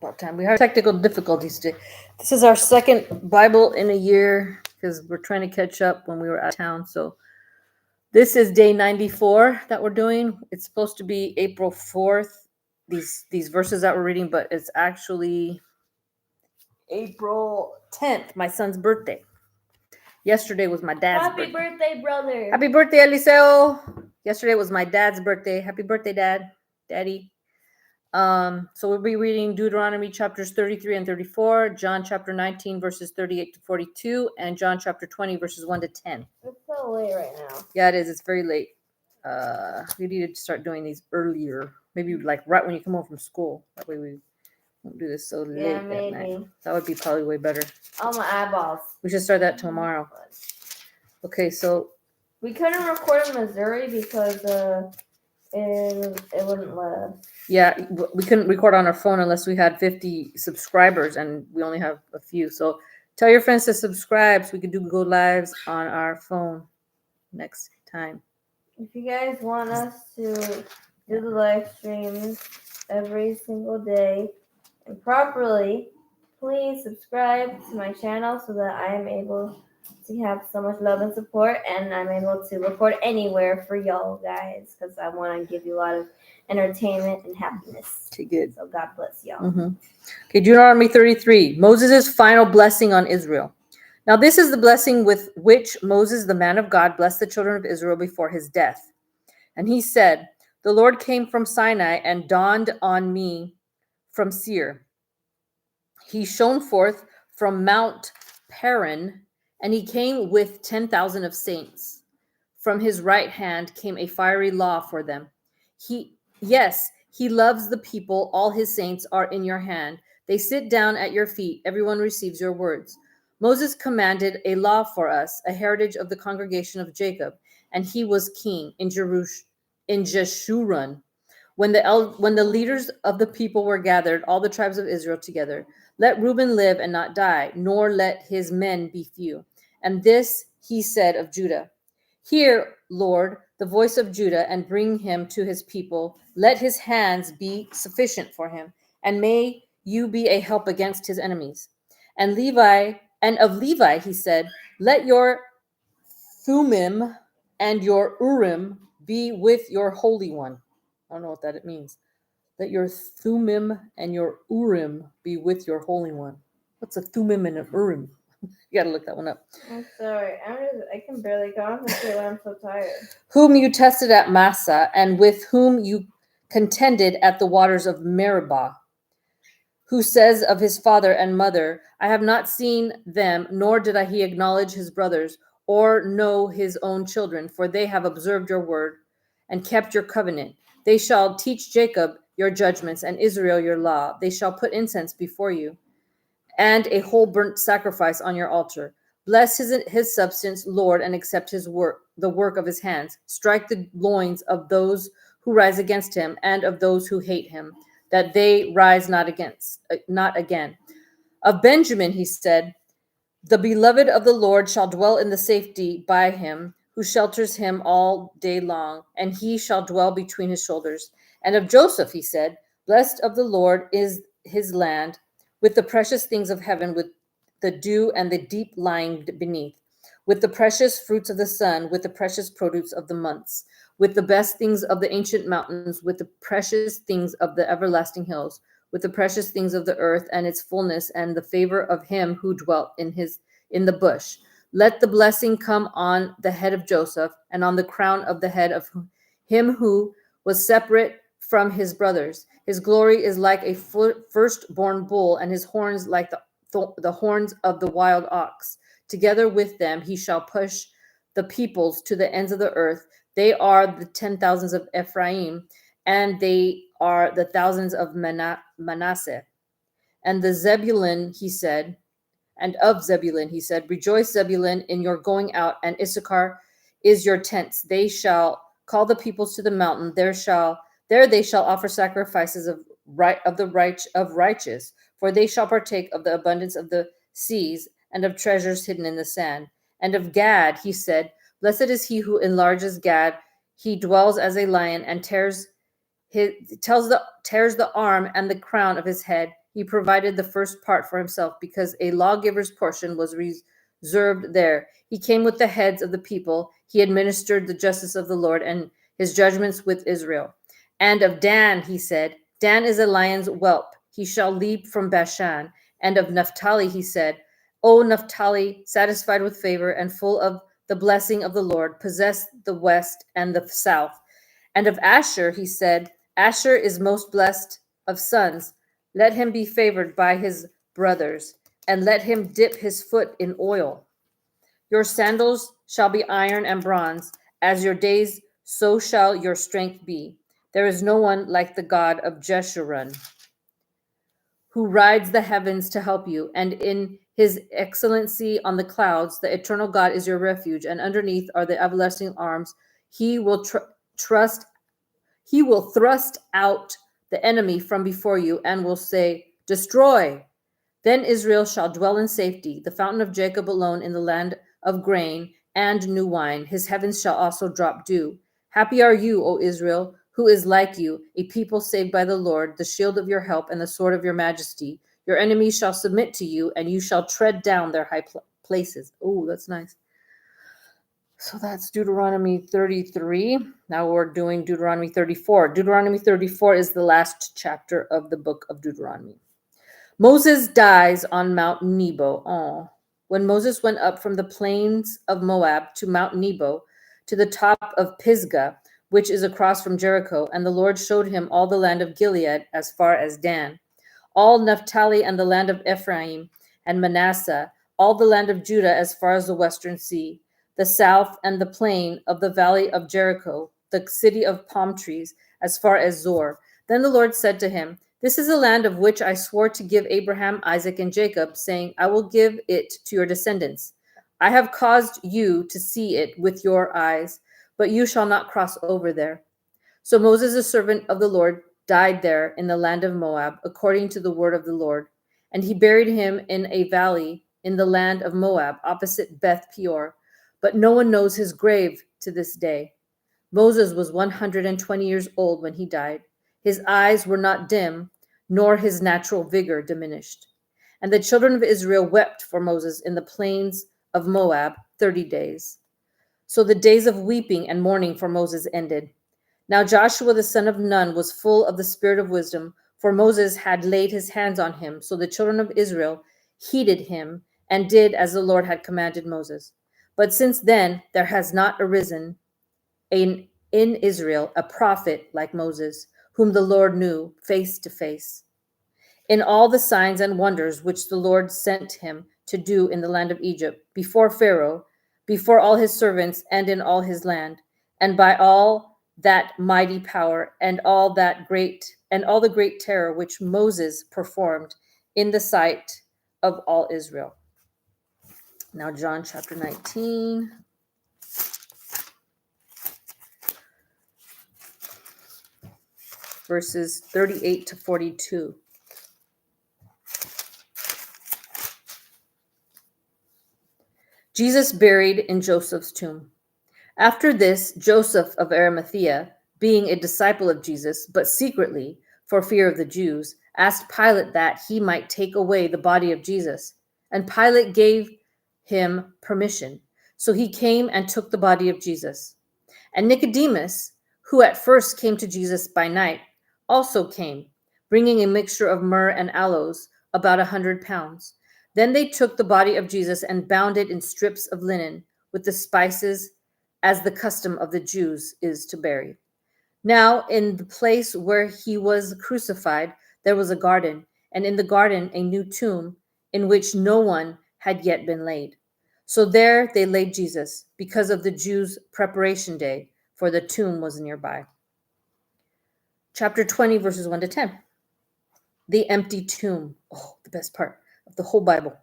about time. We have technical difficulties today. This is our second Bible in a year because we're trying to catch up when we were out of town. So this is day 94 that we're doing. It's supposed to be April 4th, these verses that we're reading, but it's actually April 10th, my son's birthday. Yesterday was my dad's birthday. Happy birthday, brother. Happy birthday, Eliseo. Yesterday was my dad's birthday. Happy birthday, Daddy. So we'll be reading Deuteronomy chapters 33 and 34, John chapter 19, verses 38 to 42, and John chapter 20, verses 1 to 10. It's so late right now. Yeah, it is. It's very late. We need to start doing these earlier. Maybe like right when you come home from school. That way we won't do this so late at night. Maybe. That would be probably way better. Oh, my eyeballs. We should start that tomorrow. Okay, so we couldn't record in Missouri because it wouldn't let us. Yeah, we couldn't record on our phone unless we had 50 subscribers, and we only have a few. So tell your friends to subscribe so we can go lives on our phone next time. If you guys want us to do the live streams every single day and properly, please subscribe to my channel so that I am able to have so much love and support, and I'm able to record anywhere for y'all guys because I want to give you a lot of entertainment and happiness. Okay, good. So God bless y'all. Okay, Deuteronomy 33, Moses' final blessing on Israel. Now this is the blessing with which Moses, the man of God, blessed the children of Israel before his death. And he said, "The Lord came from Sinai and dawned on me from Seir. He shone forth from Mount Paran, and he came with 10,000 of saints. From his right hand came a fiery law for them. He loves the people. All his saints are in your hand. They sit down at your feet. Everyone receives your words. Moses commanded a law for us, a heritage of the congregation of Jacob, and he was king in Jeshurun. When the leaders of the people were gathered, all the tribes of Israel together, let Reuben live and not die, nor let his men be few. And this he said of Judah, hear, Lord, the voice of Judah, and bring him to his people. Let his hands be sufficient for him, and may you be a help against his enemies. And of Levi he said, let your Thummim and your Urim be with your Holy One. I don't know what that means. Let your Thummim and your Urim be with your Holy One. What's a Thummim and an Urim? You got to look that one up. I'm sorry. I can barely concentrate when I'm so tired. Whom you tested at Massa, and with whom you contended at the waters of Meribah, who says of his father and mother, I have not seen them, nor did he acknowledge his brothers, or know his own children, for they have observed your word and kept your covenant. They shall teach Jacob your judgments and Israel your law. They shall put incense before you and a whole burnt sacrifice on your altar. Bless his substance, Lord, and accept his work, the work of his hands. Strike the loins of those who rise against him and of those who hate him, that they rise not again. Of Benjamin he said, the beloved of the Lord shall dwell in the safety by him, who shelters him all day long, and he shall dwell between his shoulders. And of Joseph he said, blessed of the Lord is his land, with the precious things of heaven, with the dew and the deep lying beneath, with the precious fruits of the sun, with the precious produce of the months, with the best things of the ancient mountains, with the precious things of the everlasting hills, with the precious things of the earth and its fullness, and the favor of him who dwelt in the bush. Let the blessing come on the head of Joseph, and on the crown of the head of him who was separate from his brothers. His glory is like a firstborn bull, and his horns like the horns of the wild ox. Together with them he shall push the peoples to the ends of the earth. They are the 10,000s of Ephraim, and they are the thousands of Manasseh. And the Zebulun, he said, and of Zebulun, he said, rejoice, Zebulun, in your going out, and Issachar is your tents. They shall call the peoples to the mountain. There they shall offer sacrifices of righteous, for they shall partake of the abundance of the seas and of treasures hidden in the sand. And of Gad, he said, blessed is he who enlarges Gad. He dwells as a lion and tears the arm and the crown of his head. He provided the first part for himself because a lawgiver's portion was reserved there. He came with the heads of the people. He administered the justice of the Lord and his judgments with Israel. And of Dan, he said, Dan is a lion's whelp. He shall leap from Bashan. And of Naphtali, he said, O Naphtali, satisfied with favor and full of the blessing of the Lord, possess the west and the south. And of Asher, he said, Asher is most blessed of sons. Let him be favored by his brothers, and let him dip his foot in oil. Your sandals shall be iron and bronze. As your days, so shall your strength be. There is no one like the God of Jeshurun, who rides the heavens to help you, and in his excellency on the clouds, the eternal God is your refuge, and underneath are the everlasting arms. He will He will thrust out the enemy from before you and will say, Destroy. Then Israel shall dwell in safety, the fountain of Jacob alone in the land of grain and new wine. His heavens shall also drop dew. Happy are you, O Israel, who is like you, a people saved by the Lord, the shield of your help and the sword of your majesty. Your enemies shall submit to you, and you shall tread down their high places. Oh, that's nice. So that's Deuteronomy 33. Now we're doing Deuteronomy 34. Deuteronomy 34 is the last chapter of the book of Deuteronomy. Moses dies on Mount Nebo. Oh. When Moses went up from the plains of Moab to Mount Nebo, to the top of Pisgah, which is across from Jericho, and the Lord showed him all the land of Gilead as far as Dan, all Naphtali and the land of Ephraim and Manasseh, all the land of Judah as far as the western sea, the south and the plain of the valley of Jericho, the city of palm trees, as far as Zor. Then the Lord said to him, This is a land of which I swore to give Abraham, Isaac, and Jacob, saying, I will give it to your descendants. I have caused you to see it with your eyes, but you shall not cross over there. So Moses, a servant of the Lord, died there in the land of Moab, according to the word of the Lord. And he buried him in a valley in the land of Moab, opposite Beth Peor. But no one knows his grave to this day. Moses was 120 years old when he died. His eyes were not dim, nor his natural vigor diminished. And the children of Israel wept for Moses in the plains of Moab 30 days. So the days of weeping and mourning for Moses ended. Now Joshua the son of Nun was full of the spirit of wisdom, for Moses had laid his hands on him. So the children of Israel heeded him and did as the Lord had commanded Moses. But since then there has not arisen in Israel a prophet like Moses, whom the Lord knew face to face. In all the signs and wonders which the Lord sent him to do in the land of Egypt, before Pharaoh, before all his servants, and in all his land, and by all that mighty power and all the great terror which Moses performed in the sight of all Israel. Now John chapter 19. Verses 38 to 42. Jesus buried in Joseph's tomb. After this, Joseph of Arimathea, being a disciple of Jesus, but secretly, for fear of the Jews, asked Pilate that he might take away the body of Jesus. And Pilate gave him permission. So he came and took the body of Jesus. And Nicodemus, who at first came to Jesus by night, also came, bringing a mixture of myrrh and aloes, about 100 pounds. Then they took the body of Jesus and bound it in strips of linen with the spices, as the custom of the Jews is to bury. Now, in the place where he was crucified, there was a garden, and in the garden a new tomb in which no one had yet been laid. So there they laid Jesus, because of the Jews' preparation day, for the tomb was nearby. Chapter 20, verses 1 to 10. The empty tomb. Oh, the best part of the whole Bible.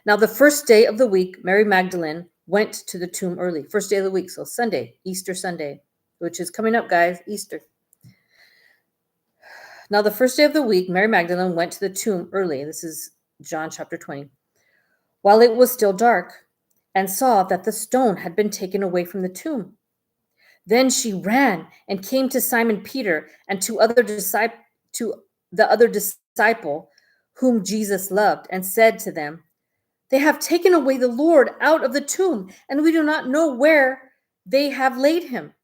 Now, the first day of the week, Mary Magdalene went to the tomb early. First day of the week, so Sunday, Easter Sunday, which is coming up, guys, Easter. Now, the first day of the week, Mary Magdalene went to the tomb early. This is John chapter 20. While it was still dark, and saw that the stone had been taken away from the tomb. Then she ran and came to Simon Peter and to the other disciple whom Jesus loved and said to them, "They have taken away the Lord out of the tomb, and we do not know where they have laid him."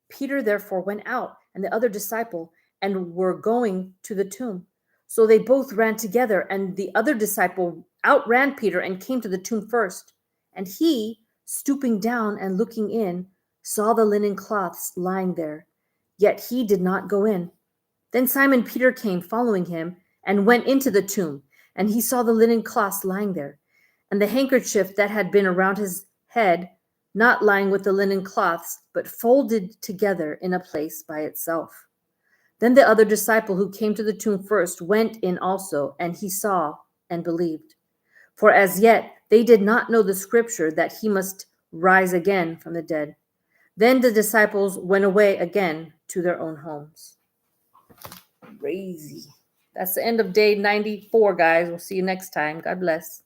Peter therefore went out, and the other disciple, and were going to the tomb. So they both ran together, and the other disciple outran Peter and came to the tomb first. And he, stooping down and looking in, saw the linen cloths lying there, yet he did not go in. Then Simon Peter came following him and went into the tomb, and he saw the linen cloths lying there, and the handkerchief that had been around his head, not lying with the linen cloths, but folded together in a place by itself. Then the other disciple who came to the tomb first went in also, and he saw and believed. For as yet they did not know the scripture that he must rise again from the dead. Then the disciples went away again to their own homes. Crazy. That's the end of day 94, guys. We'll see you next time. God bless.